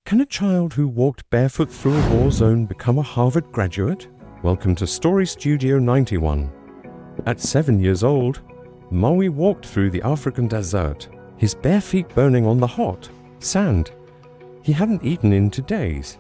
Can a child who walked barefoot through a war zone become a Harvard graduate? Welcome to Story Studio 91. At 7 years old, Mawi walked through the African desert, his bare feet burning on the hot sand he hadn't eaten in 2 days.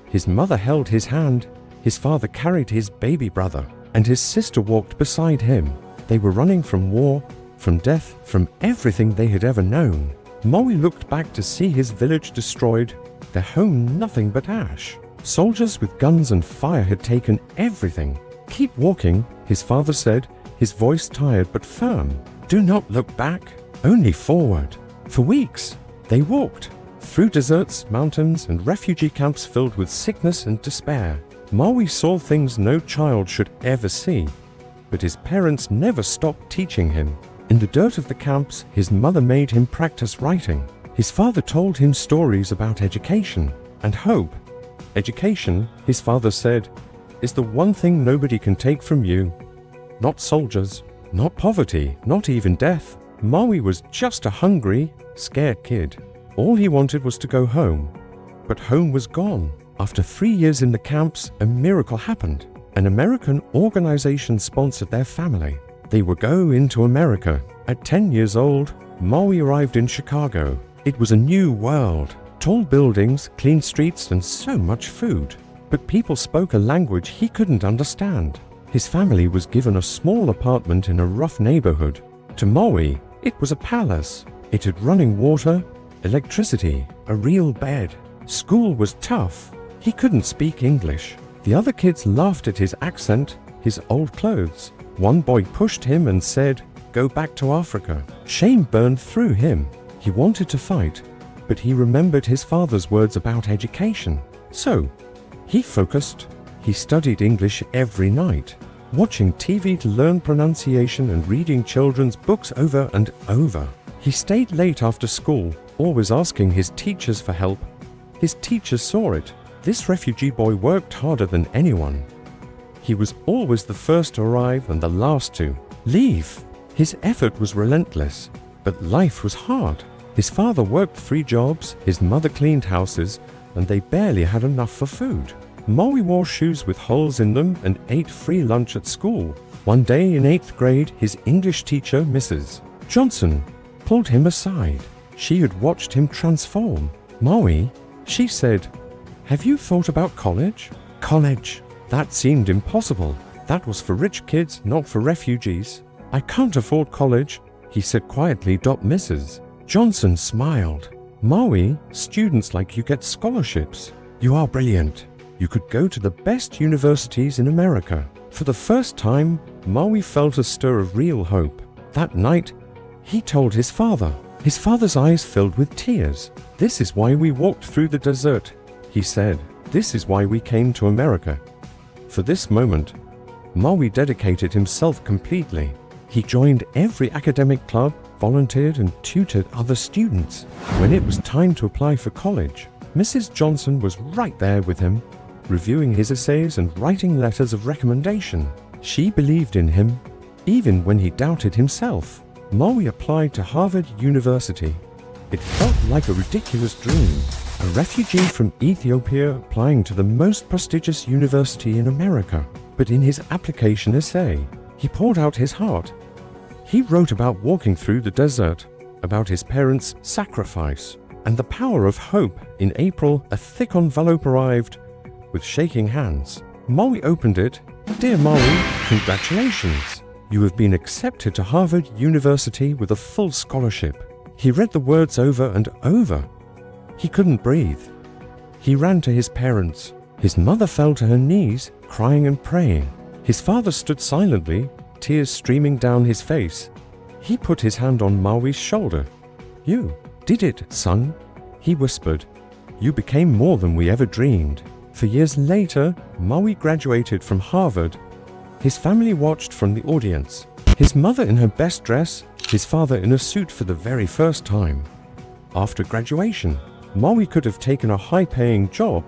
His mother held his hand, his father carried his baby brother, and his sister walked beside him. They were running from war, from death, from everything they had ever known. Mawi looked back to see his village destroyed, their home nothing but ash. Soldiers with guns and fire had taken everything. "Keep walking," his father said, his voice tired but firm. "Do not look back, only forward." For weeks, they walked through deserts, mountains, and refugee camps filled with sickness and despair. Mawi saw things no child should ever see, but his parents never stopped teaching him. In the dirt of the camps, his mother made him practice writing. His father told him stories about education and hope. "Education," his father said, "is the one thing nobody can take from you. Not soldiers, not poverty, not even death." Mawi was just a hungry, scared kid. All he wanted was to go home. But home was gone. After 3 years in the camps, a miracle happened. An American organization sponsored their family. They would go into America. At 10 years old, Mawi arrived in Chicago. It was a new world. Tall buildings, clean streets, and so much food. But people spoke a language he couldn't understand. His family was given a small apartment in a rough neighborhood. To Mawi, it was a palace. It had running water, electricity, a real bed. School was tough. He couldn't speak English. The other kids laughed at his accent, his old clothes. One boy pushed him and said, "Go back to Africa." Shame burned through him. He wanted to fight, but he remembered his father's words about education. So, he focused. He studied English every night, watching TV to learn pronunciation and reading children's books over and over. He stayed late after school, always asking his teachers for help. His teachers saw it. This refugee boy worked harder than anyone. He was always the first to arrive and the last to leave. His effort was relentless, but life was hard. His father worked 3 jobs, his mother cleaned houses, and they barely had enough for food. Mawi wore shoes with holes in them and ate free lunch at school. One day in 8th grade, his English teacher, Mrs. Johnson, pulled him aside. She had watched him transform. "Mawi," she said, "have you thought about college?" College. That seemed impossible. That was for rich kids, not for refugees. "I can't afford college," he said quietly. Mrs. Johnson smiled. "Mawi, students like you get scholarships. You are brilliant. You could go to the best universities in America." For the first time, Mawi felt a stir of real hope. That night, he told his father. His father's eyes filled with tears. "This is why we walked through the desert," he said. "This is why we came to America." For this moment, Mawi dedicated himself completely. He joined every academic club, volunteered, and tutored other students. When it was time to apply for college, Mrs. Johnson was right there with him, reviewing his essays and writing letters of recommendation. She believed in him, even when he doubted himself. Mawi applied to Harvard University. It felt like a ridiculous dream. A refugee from Ethiopia applying to the most prestigious university in America. But in his application essay, he poured out his heart. He wrote about walking through the desert, about his parents' sacrifice, and the power of hope. In April, a thick envelope arrived with shaking hands. Mawi opened it. "Dear Mawi, congratulations. You have been accepted to Harvard University with a full scholarship." He read the words over and over. He couldn't breathe. He ran to his parents. His mother fell to her knees, crying and praying. His father stood silently, tears streaming down his face. He put his hand on Mawi's shoulder. "You did it, son," he whispered. "You became more than we ever dreamed." For years later, Mawi graduated from Harvard. His family watched from the audience. His mother in her best dress, his father in a suit for the very first time. After graduation, Mawi could have taken a high-paying job,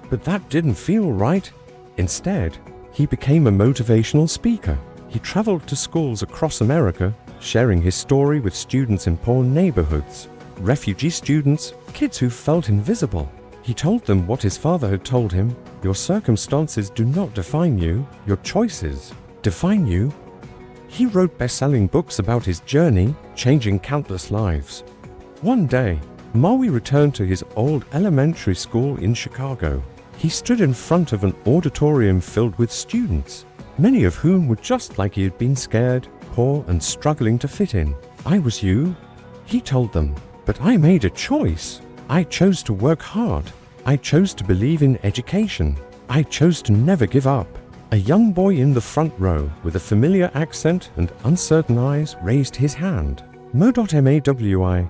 but that didn't feel right. Instead, he became a motivational speaker. He traveled to schools across America, sharing his story with students in poor neighborhoods, refugee students, kids who felt invisible. He told them what his father had told him: your circumstances do not define you, your choices define you. He wrote best-selling books about his journey, changing countless lives. One day, Mawi returned to his old elementary school in Chicago. He stood in front of an auditorium filled with students, many of whom were just like he had been, scared, poor, and struggling to fit in. "I was you," he told them, "but I made a choice. I chose to work hard. I chose to believe in education. I chose to never give up." A young boy in the front row, with a familiar accent and uncertain eyes, raised his hand. "Mawi,"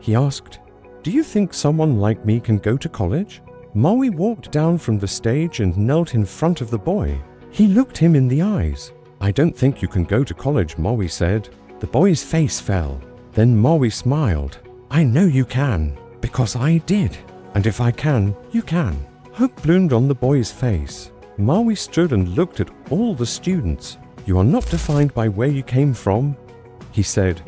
he asked, "do you think someone like me can go to college?" Mawi walked down from the stage and knelt in front of the boy. He looked him in the eyes. "I don't think you can go to college," Mawi said. The boy's face fell. Then Mawi smiled. "I know you can, because I did. And if I can, you can." Hope bloomed on the boy's face. Mawi stood and looked at all the students. "You are not defined by where you came from," he said.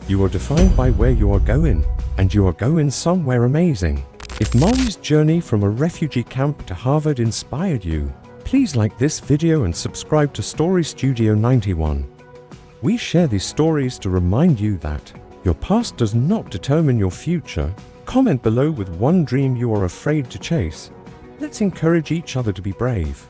"You are defined by where you are going, and you are going somewhere amazing." If Mawi's journey from a refugee camp to Harvard inspired you, please like this video and subscribe to Story Studio 91. We share these stories to remind you that your past does not determine your future. Comment below with one dream you are afraid to chase. Let's encourage each other to be brave.